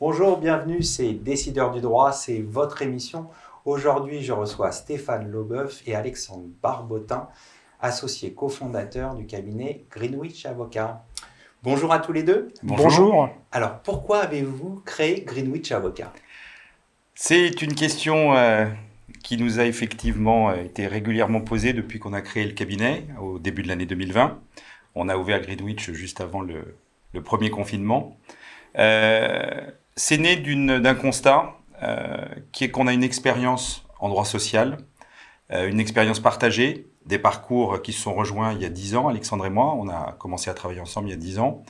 Bonjour, bienvenue, c'est Décideurs du droit, c'est votre émission. Aujourd'hui, je reçois Stéphane Laubeuf et Alexandre Barbotin, associés cofondateurs du cabinet Greenwich Avocat. Bonjour à tous les deux. Bonjour. Alors, pourquoi avez-vous créé Greenwich Avocat? C'est une question qui nous a effectivement été régulièrement posée depuis qu'on a créé le cabinet au début de l'année 2020. On a ouvert Greenwich juste avant le premier confinement. C'est né d'un constat qui est qu'on a une expérience en droit social, une expérience partagée, des parcours qui se sont rejoints il y a 10 ans, Alexandre et moi. On a commencé à travailler ensemble il y a 10 ans.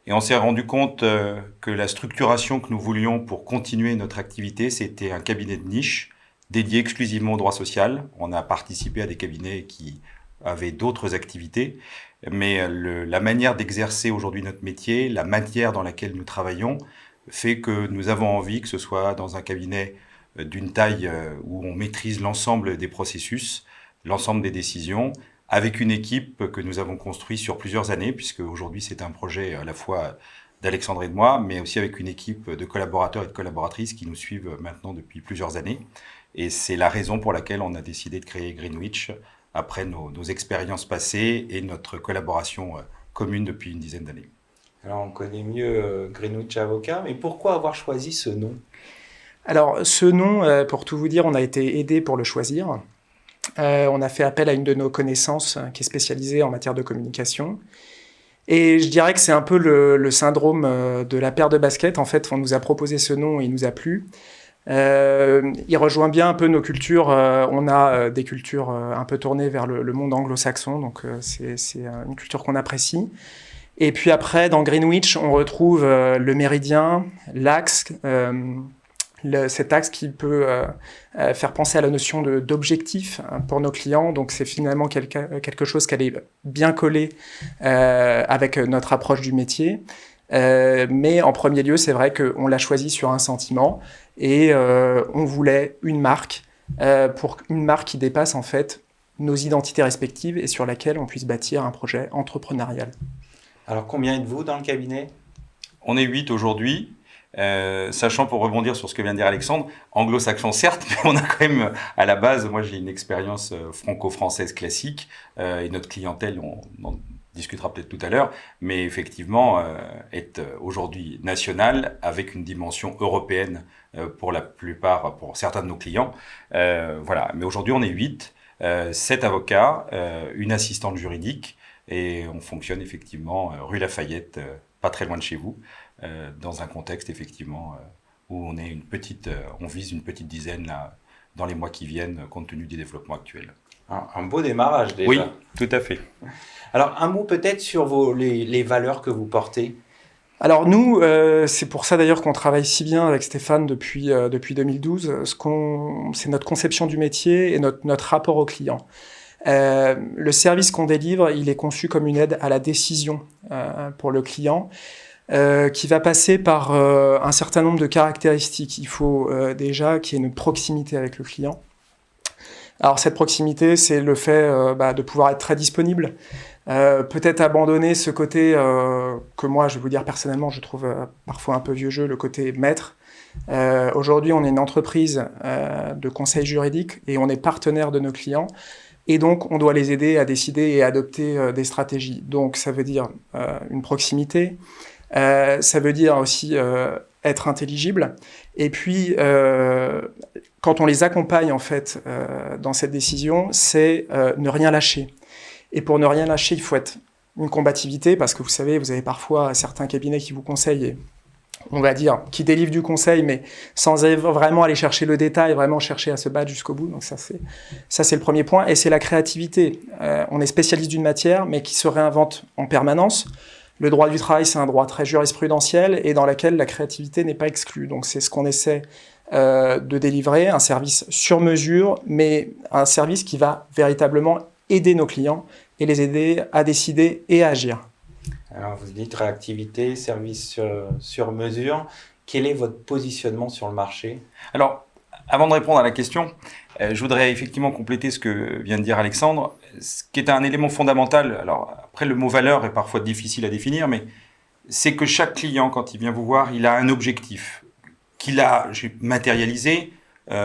Et on s'est rendu compte que la structuration que nous voulions pour continuer notre activité, c'était un cabinet de niche dédié exclusivement au droit social. On a participé à des cabinets qui avaient d'autres activités, mais la manière d'exercer aujourd'hui notre métier, la matière dans laquelle nous travaillons, fait que nous avons envie que ce soit dans un cabinet d'une taille où on maîtrise l'ensemble des processus, l'ensemble des décisions, avec une équipe que nous avons construite sur plusieurs années, puisque aujourd'hui c'est un projet à la fois d'Alexandre et de moi, mais aussi avec une équipe de collaborateurs et de collaboratrices qui nous suivent maintenant depuis plusieurs années. Et c'est la raison pour laquelle on a décidé de créer Greenwich, après nos expériences passées et notre collaboration commune depuis une dizaine d'années. Alors, on connaît mieux Greenwich Avocat, mais pourquoi avoir choisi ce nom? Alors, ce nom, pour tout vous dire, on a été aidé pour le choisir. On a fait appel à une de nos connaissances qui est spécialisée en matière de communication. Et je dirais que c'est un peu le syndrome de la paire de baskets. En fait, on nous a proposé ce nom et il nous a plu. Il rejoint bien un peu nos cultures. On a des cultures un peu tournées vers le monde anglo-saxon, donc c'est une culture qu'on apprécie. Et puis après, dans Greenwich, on retrouve le méridien, l'axe, cet axe qui peut faire penser à la notion d'objectif pour nos clients. Donc c'est finalement quelque chose qui allait bien coller avec notre approche du métier. Mais en premier lieu, c'est vrai qu'on l'a choisi sur un sentiment et on voulait une marque, pour une marque qui dépasse en fait nos identités respectives et sur laquelle on puisse bâtir un projet entrepreneurial. Alors, combien êtes-vous dans le cabinet? On est 8 aujourd'hui. Sachant, pour rebondir sur ce que vient de dire Alexandre, anglo-saxon certes, mais on a quand même à la base, moi j'ai une expérience franco-française classique et notre clientèle, on en discutera peut-être tout à l'heure, mais effectivement est aujourd'hui nationale avec une dimension européenne pour la plupart, pour certains de nos clients. Voilà, mais aujourd'hui on est 8, 7 avocats, une assistante juridique et on fonctionne effectivement rue Lafayette, pas très loin de chez vous. Dans un contexte effectivement où on vise une petite dizaine là, dans les mois qui viennent compte tenu des développements actuels. Un beau démarrage déjà. Oui, tout à fait. Alors un mot peut-être sur les valeurs que vous portez. Alors nous, c'est pour ça d'ailleurs qu'on travaille si bien avec Stéphane depuis 2012. C'est notre conception du métier et notre rapport au client. Le service qu'on délivre, il est conçu comme une aide à la décision pour le client. Qui va passer par un certain nombre de caractéristiques. Il faut déjà qu'il y ait une proximité avec le client. Alors cette proximité, c'est le fait de pouvoir être très disponible, peut-être abandonner ce côté que moi, je vais vous dire personnellement, je trouve parfois un peu vieux jeu, le côté maître. Aujourd'hui, on est une entreprise de conseil juridique et on est partenaire de nos clients. Et donc, on doit les aider à décider et à adopter des stratégies. Donc, ça veut dire une proximité. Ça veut dire aussi être intelligible. Et puis, quand on les accompagne en fait dans cette décision, c'est ne rien lâcher. Et pour ne rien lâcher, il faut être une combativité, parce que vous savez, vous avez parfois certains cabinets qui vous conseillent, et on va dire, qui délivrent du conseil, mais sans vraiment aller chercher le détail, vraiment chercher à se battre jusqu'au bout. Donc ça, c'est le premier point. Et c'est la créativité. On est spécialiste d'une matière, mais qui se réinvente en permanence. Le droit du travail, c'est un droit très jurisprudentiel et dans lequel la créativité n'est pas exclue. Donc c'est ce qu'on essaie de délivrer, un service sur mesure, mais un service qui va véritablement aider nos clients et les aider à décider et à agir. Alors vous dites réactivité, service sur mesure. Quel est votre positionnement sur le marché? Alors, avant de répondre à la question, je voudrais effectivement compléter ce que vient de dire Alexandre, ce qui est un élément fondamental. Alors, après, le mot valeur est parfois difficile à définir, mais c'est que chaque client, quand il vient vous voir, il a un objectif qu'il a matérialisé,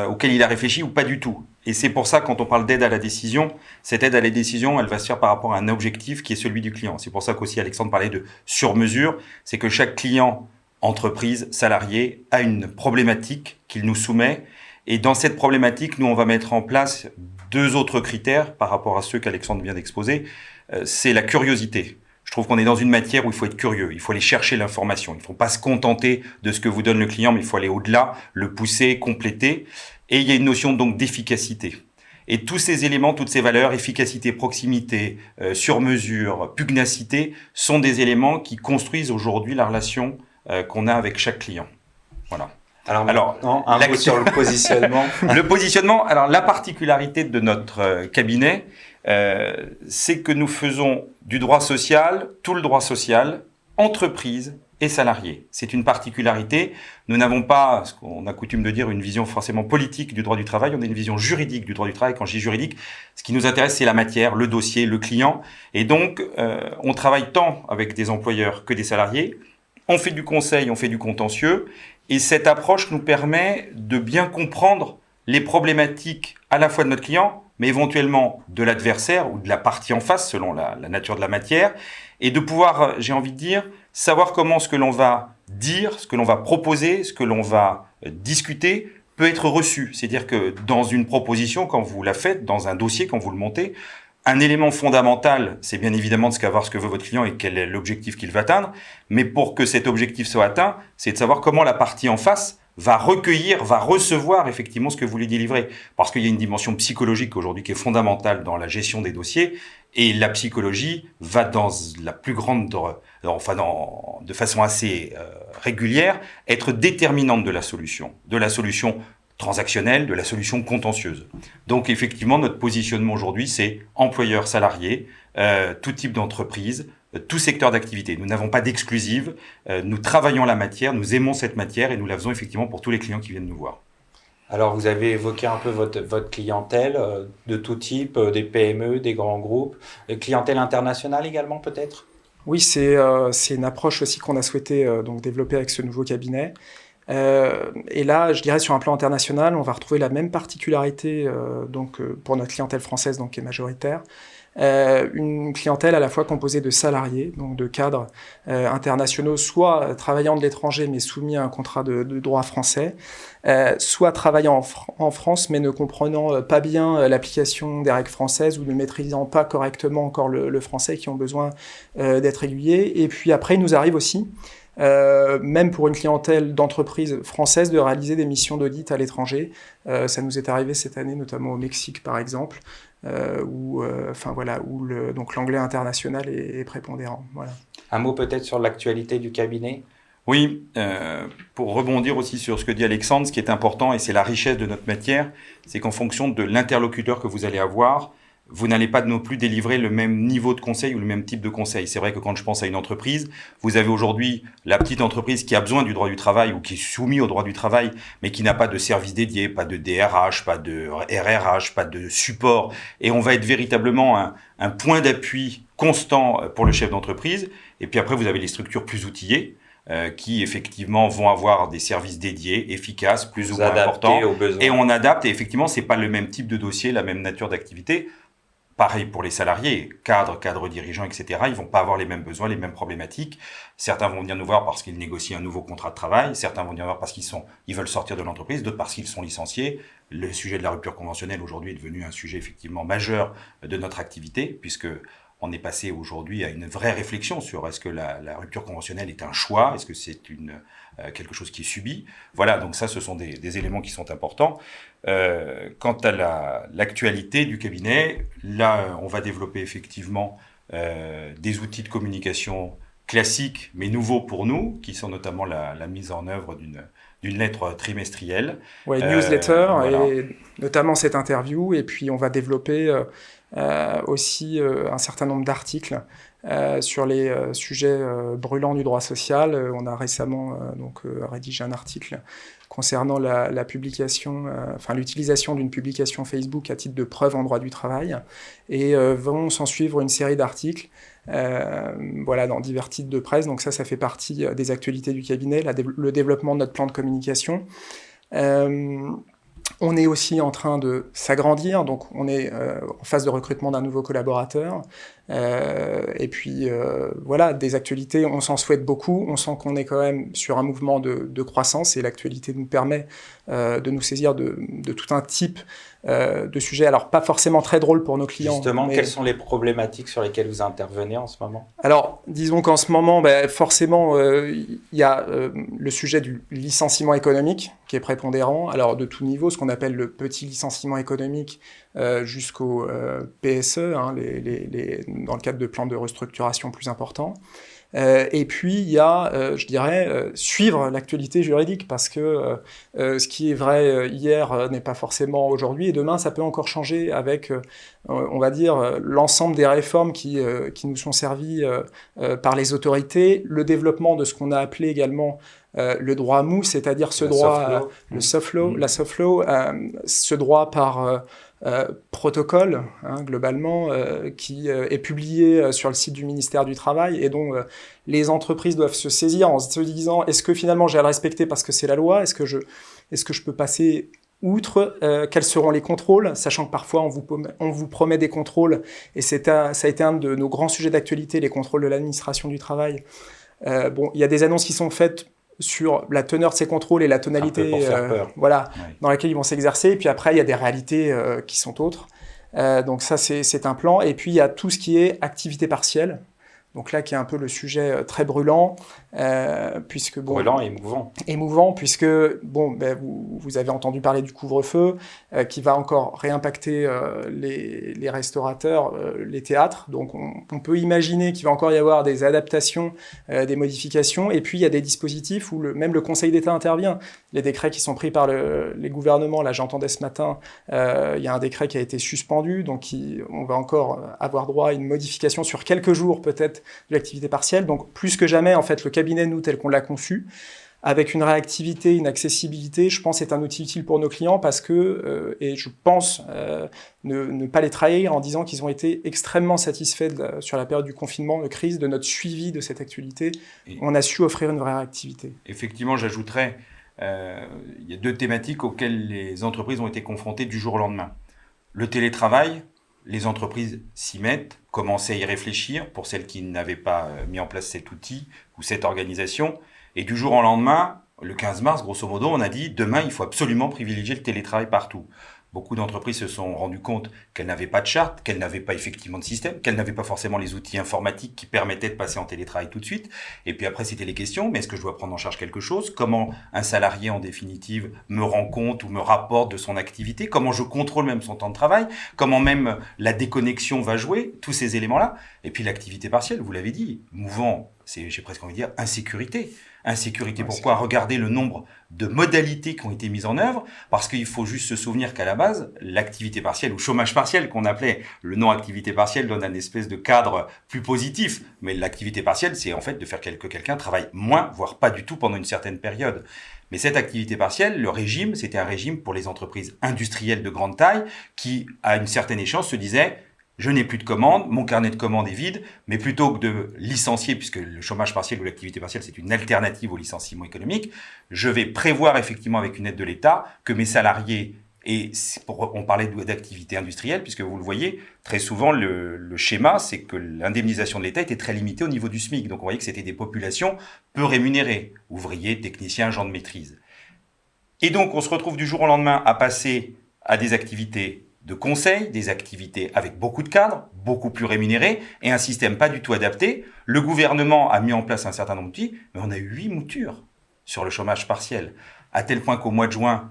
auquel il a réfléchi ou pas du tout. Et c'est pour ça, quand on parle d'aide à la décision, cette aide à la décision, elle va se faire par rapport à un objectif qui est celui du client. C'est pour ça qu'aussi Alexandre parlait de sur-mesure. C'est que chaque client, entreprise, salarié, a une problématique qu'il nous soumet. Et dans cette problématique, nous, on va mettre en place 2 autres critères par rapport à ceux qu'Alexandre vient d'exposer. C'est la curiosité. Je trouve qu'on est dans une matière où il faut être curieux, il faut aller chercher l'information. Il ne faut pas se contenter de ce que vous donne le client, mais il faut aller au-delà, le pousser, compléter. Et il y a une notion donc d'efficacité. Et tous ces éléments, toutes ces valeurs, efficacité, proximité, sur-mesure, pugnacité, sont des éléments qui construisent aujourd'hui la relation qu'on a avec chaque client. Voilà. Alors un mot sur le positionnement. Le positionnement, alors la particularité de notre cabinet, c'est que nous faisons du droit social, tout le droit social, entreprise et salariés. C'est une particularité. Nous n'avons pas, ce qu'on a coutume de dire, une vision forcément politique du droit du travail. On a une vision juridique du droit du travail. Quand je dis juridique, ce qui nous intéresse, c'est la matière, le dossier, le client. Et donc, on travaille tant avec des employeurs que des salariés. On fait du conseil, on fait du contentieux. Et cette approche nous permet de bien comprendre les problématiques à la fois de notre client, mais éventuellement de l'adversaire ou de la partie en face, selon la nature de la matière, et de pouvoir, j'ai envie de dire, savoir comment ce que l'on va dire, ce que l'on va proposer, ce que l'on va discuter peut être reçu. C'est-à-dire que dans une proposition, quand vous la faites, dans un dossier, quand vous le montez, un élément fondamental, c'est bien évidemment de savoir ce que veut votre client et quel est l'objectif qu'il va atteindre. Mais pour que cet objectif soit atteint, c'est de savoir comment la partie en face va recueillir, va recevoir effectivement ce que vous lui délivrez. Parce qu'il y a une dimension psychologique aujourd'hui qui est fondamentale dans la gestion des dossiers. Et la psychologie va dans la plus grande, de façon assez régulière, être déterminante de la solution transactionnelle, de la solution contentieuse. Donc effectivement, notre positionnement aujourd'hui, c'est employeur, salarié, tout type d'entreprise, tout secteur d'activité. Nous n'avons pas d'exclusive, nous travaillons la matière, nous aimons cette matière et nous la faisons effectivement pour tous les clients qui viennent nous voir. Alors, vous avez évoqué un peu votre clientèle de tout type, des PME, des grands groupes, clientèle internationale également peut-être ? Oui, c'est une approche aussi qu'on a souhaité donc développer avec ce nouveau cabinet. Et là, je dirais sur un plan international, on va retrouver la même particularité pour notre clientèle française, donc qui est majoritaire. Une clientèle à la fois composée de salariés, donc de cadres internationaux, soit travaillant de l'étranger mais soumis à un contrat de droit français, soit travaillant en France mais ne comprenant pas bien l'application des règles françaises ou ne maîtrisant pas correctement encore le français, qui ont besoin d'être réguliers. Et puis après, il nous arrive aussi, même pour une clientèle d'entreprise française, de réaliser des missions d'audit à l'étranger. Ça nous est arrivé cette année, notamment au Mexique par exemple, où donc l'anglais international est prépondérant. Voilà. Un mot peut-être sur l'actualité du cabinet ? Oui, pour rebondir aussi sur ce que dit Alexandre, ce qui est important, et c'est la richesse de notre matière, c'est qu'en fonction de l'interlocuteur que vous allez avoir, vous n'allez pas non plus délivrer le même niveau de conseil ou le même type de conseil. C'est vrai que quand je pense à une entreprise, vous avez aujourd'hui la petite entreprise qui a besoin du droit du travail ou qui est soumise au droit du travail, mais qui n'a pas de service dédié, pas de DRH, pas de RRH, pas de support. Et on va être véritablement un point d'appui constant pour le chef d'entreprise. Et puis après, vous avez les structures plus outillées, qui effectivement vont avoir des services dédiés, efficaces, plus ou moins importants. Et on adapte, et effectivement, c'est pas le même type de dossier, la même nature d'activité. Pareil pour les salariés, cadres dirigeants, etc. Ils vont pas avoir les mêmes besoins, les mêmes problématiques. Certains vont venir nous voir parce qu'ils négocient un nouveau contrat de travail. Certains vont venir nous voir parce ils veulent sortir de l'entreprise. D'autres parce qu'ils sont licenciés. Le sujet de la rupture conventionnelle aujourd'hui est devenu un sujet effectivement majeur de notre activité, puisque on est passé aujourd'hui à une vraie réflexion sur est-ce que la rupture conventionnelle est un choix, est-ce que c'est quelque chose qui est subi. Voilà, donc ça, ce sont des éléments qui sont importants. Quant à l'actualité du cabinet, là, on va développer effectivement des outils de communication classiques, mais nouveaux pour nous, qui sont notamment la mise en œuvre d'une lettre trimestrielle. Oui, newsletter, voilà. Et notamment cette interview, et puis on va développer aussi un certain nombre d'articles sur les sujets brûlants du droit social. On a récemment rédigé un article concernant la publication, l'utilisation d'une publication Facebook à titre de preuve en droit du travail, et vont s'en suivre une série d'articles dans divers titres de presse. Donc ça fait partie des actualités du cabinet, le développement de notre plan de communication. On est aussi en train de s'agrandir, donc on est en phase de recrutement d'un nouveau collaborateur. Et puis des actualités, on s'en souhaite beaucoup. On sent qu'on est quand même sur un mouvement de croissance, et l'actualité nous permet de nous saisir de tout un type de sujets. Alors pas forcément très drôles pour nos clients. Justement, quelles sont les problématiques sur lesquelles vous intervenez en ce moment? Alors, disons qu'en ce moment, forcément, il y a le sujet du licenciement économique qui est prépondérant. Alors, de tout niveau, ce qu'on appelle le petit licenciement économique jusqu'au PSE, dans le cadre de plans de restructuration plus importants. Et puis, il y a, suivre l'actualité juridique, parce que ce qui est vrai hier n'est pas forcément aujourd'hui, et demain, ça peut encore changer avec, l'ensemble des réformes qui nous sont servies par les autorités, le développement de ce qu'on a appelé également le droit mou, c'est-à-dire ce droit, le soft law, la soft law, ce droit par protocole, globalement, qui est publié sur le site du ministère du Travail, et dont les entreprises doivent se saisir en se disant: est-ce que finalement j'ai à le respecter parce que c'est la loi? Est-ce que je peux passer outre? Quels seront les contrôles, sachant que parfois on vous promet des contrôles, et ça a été un de nos grands sujets d'actualité, les contrôles de l'administration du travail. Il y a des annonces qui sont faites sur la teneur de ces contrôles et la tonalité dans laquelle ils vont s'exercer. Et puis après, il y a des réalités qui sont autres. Donc ça, c'est un plan. Et puis, il y a tout ce qui est activité partielle. Donc là, qui est un peu le sujet très brûlant, puisque brûlant et émouvant. Émouvant, puisque vous avez entendu parler du couvre-feu, qui va encore réimpacter les restaurateurs, les théâtres. Donc on peut imaginer qu'il va encore y avoir des adaptations, des modifications. Et puis il y a des dispositifs où même le Conseil d'État intervient. Les décrets qui sont pris par les gouvernements, là j'entendais ce matin, il y a un décret qui a été suspendu, donc on va encore avoir droit à une modification sur quelques jours peut-être de l'activité partielle. Donc plus que jamais, en fait, le cabinet, nous, tel qu'on l'a conçu, avec une réactivité, une accessibilité, je pense, est un outil utile pour nos clients, parce que, et je pense ne pas les trahir en disant qu'ils ont été extrêmement satisfaits sur la période du confinement, de crise, de notre suivi de cette actualité. On a su offrir une vraie réactivité. Effectivement, j'ajouterais, il y a deux thématiques auxquelles les entreprises ont été confrontées du jour au lendemain. Le télétravail. Les entreprises s'y mettent, commencent à y réfléchir pour celles qui n'avaient pas mis en place cet outil ou cette organisation. Et du jour au lendemain, le 15 mars, grosso modo, on a dit « demain, il faut absolument privilégier le télétravail partout ». Beaucoup d'entreprises se sont rendues compte qu'elles n'avaient pas de charte, qu'elles n'avaient pas effectivement de système, qu'elles n'avaient pas forcément les outils informatiques qui permettaient de passer en télétravail tout de suite. Et puis après, c'était les questions, mais est-ce que je dois prendre en charge quelque chose? Comment un salarié, en définitive, me rend compte ou me rapporte de son activité? Comment je contrôle même son temps de travail? Comment même la déconnexion va jouer? Tous ces éléments-là. Et puis l'activité partielle, vous l'avez dit, mouvant, j'ai presque envie de dire insécurité. Insécurité, pourquoi? Regardez le nombre de modalités qui ont été mises en œuvre, parce qu'il faut juste se souvenir qu'à la base, l'activité partielle ou chômage partiel qu'on appelait, le nom activité partielle donne un espèce de cadre plus positif, mais l'activité partielle, c'est en fait de faire que quelqu'un travaille moins, voire pas du tout pendant une certaine période. Mais cette activité partielle, le régime, c'était un régime pour les entreprises industrielles de grande taille qui, à une certaine échéance, se disaient: je n'ai plus de commandes, mon carnet de commandes est vide, mais plutôt que de licencier, puisque le chômage partiel ou l'activité partielle, c'est une alternative au licenciement économique, je vais prévoir effectivement avec une aide de l'État que mes salariés, on parlait d'activité industrielle, puisque vous le voyez, très souvent le schéma, c'est que l'indemnisation de l'État était très limitée au niveau du SMIC. Donc on voyait que c'était des populations peu rémunérées, ouvriers, techniciens, gens de maîtrise. Et donc on se retrouve du jour au lendemain à passer à des activités de conseil, des activités avec beaucoup de cadres, beaucoup plus rémunérés, et un système pas du tout adapté. Le gouvernement a mis en place un certain nombre d'outils, mais on a eu 8 moutures sur le chômage partiel, à tel point qu'au mois de juin,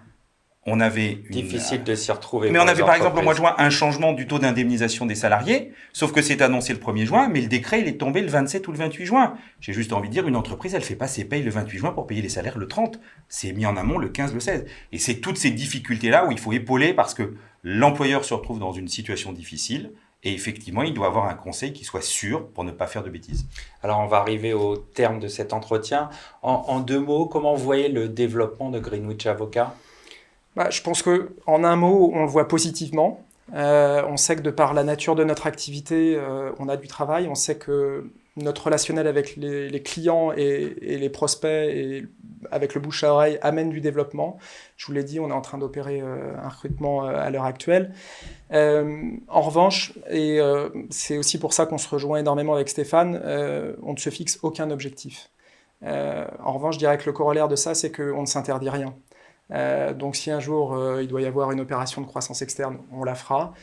on avait difficile de s'y retrouver. Mais on avait par exemple au mois de juin un changement du taux d'indemnisation des salariés, sauf que c'est annoncé le 1er juin, mais le décret il est tombé le 27 ou le 28 juin. J'ai juste envie de dire, une entreprise, elle fait pas ses payes le 28 juin pour payer les salaires le 30. C'est mis en amont le 15, le 16. Et c'est toutes ces difficultés-là où il faut épauler, parce que l'employeur se retrouve dans une situation difficile Et effectivement, il doit avoir un conseil qui soit sûr pour ne pas faire de bêtises. Alors, on va arriver au terme de cet entretien. En 2 mots, comment vous voyez le développement de Greenwich Avocat ? Je pense qu'en un mot, on le voit positivement. On sait que de par la nature de notre activité, on a du travail. On sait que notre relationnel avec les clients et les prospects et avec le bouche à oreille amène du développement. Je vous l'ai dit, on est en train d'opérer un recrutement à l'heure actuelle. En revanche, et c'est aussi pour ça qu'on se rejoint énormément avec Stéphane, on ne se fixe aucun objectif. En revanche, je dirais que le corollaire de ça, c'est qu'on ne s'interdit rien. Donc si un jour il doit y avoir une opération de croissance externe, on la fera.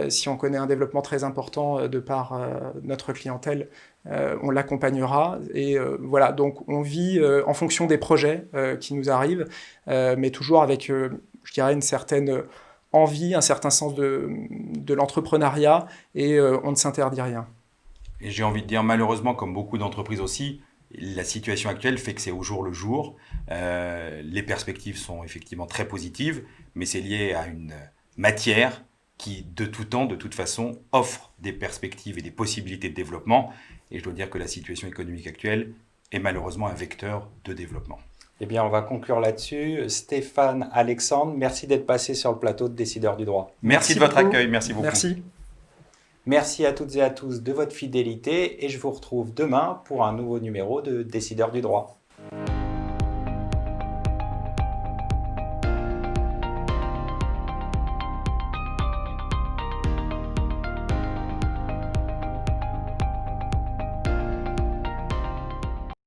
Si on connaît un développement très important de par notre clientèle, on l'accompagnera. Et voilà, donc on vit en fonction des projets qui nous arrivent, mais toujours avec, je dirais, une certaine envie, un certain sens de l'entrepreneuriat, et on ne s'interdit rien. Et j'ai envie de dire, malheureusement, comme beaucoup d'entreprises aussi, la situation actuelle fait que c'est au jour le jour. Les perspectives sont effectivement très positives, mais c'est lié à une matière qui, de tout temps, de toute façon, offre des perspectives et des possibilités de développement. Et je dois dire que la situation économique actuelle est malheureusement un vecteur de développement. Eh bien, on va conclure là-dessus. Stéphane, Alexandre, merci d'être passé sur le plateau de Décideurs du droit. Merci de votre accueil, merci beaucoup. Merci. Merci à toutes et à tous de votre fidélité et je vous retrouve demain pour un nouveau numéro de Décideurs du droit.